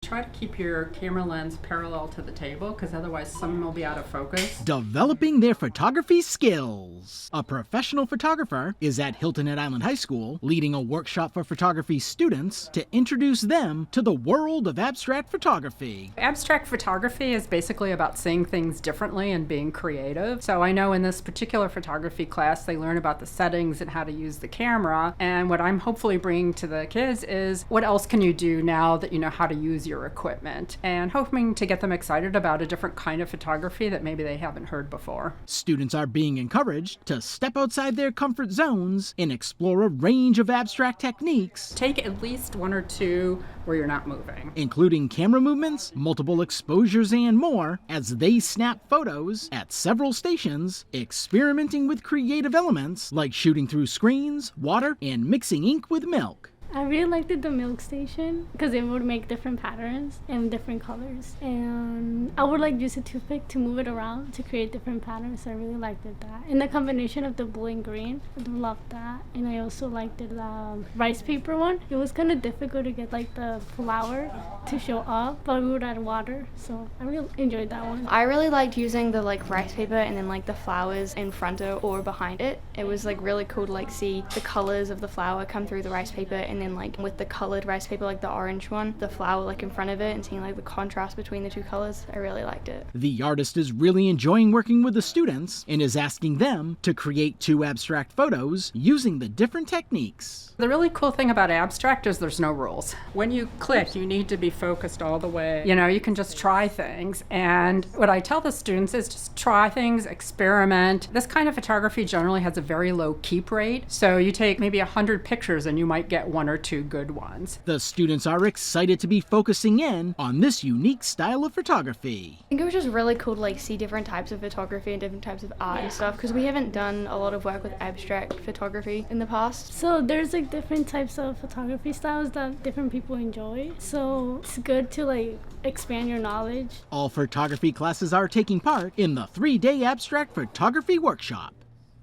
try to keep your camera lens parallel to the table because otherwise some will be out of focus. Developing their photography skills. A professional photographer is at Hilton at Island High School, leading a workshop for photography students to introduce them to the world of abstract photography. Abstract photography is basically about seeing things differently and being creative. So I know in this particular photography class, they learn about the settings and how to use the camera. And what I'm hopefully bringing to the kids is what else can you do now that you know how to use your equipment? And hoping to get them excited about a different kind of photography that maybe they haven't heard before. Students are being encouraged to step outside their comfort zones and explore a range of abstract techniques. Take at least one or two where you're not moving, including camera movements, multiple exposures, and more, as they snap photos at several stations, experimenting with creative elements like shooting through screens, water, and mixing ink with milk. I really liked the milk station because it would make different patterns and different colors. And I would use a toothpick to move it around to create different patterns. So I really liked that. And the combination of the blue and green, I loved that. And I also liked the rice paper one. It was kind of difficult to get the flour to show up, but we would add water. So I really enjoyed that one. I really liked using the rice paper and then the flowers in front of or behind it. It was really cool to see the colors of the flower come through the rice paper, and then with the colored rice paper, the orange one, the flower in front of it, and seeing the contrast between the two colors. I really liked it. The artist is really enjoying working with the students and is asking them to create 2 abstract photos using the different techniques. The really cool thing about abstract is there's no rules. When you click, you need to be focused all the way. You can just try things. And what I tell the students is just try things, experiment. This kind of photography generally has a very low keep rate. So you take maybe 100 pictures and you might get 1 or 2 good ones. The students are excited to be focusing in on this unique style of photography. I think it was just really cool to see different types of photography and different types of art and stuff, because we haven't done a lot of work with abstract photography in the past. So there's different types of photography styles that different people enjoy. So it's good to expand your knowledge. All photography classes are taking part in the 3-day abstract photography workshop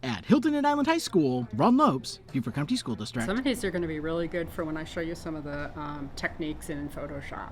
at Hilton at Island High School, Ron Lopes, Beaufort County School District. Some of these are going to be really good for when I show you some of the techniques in Photoshop.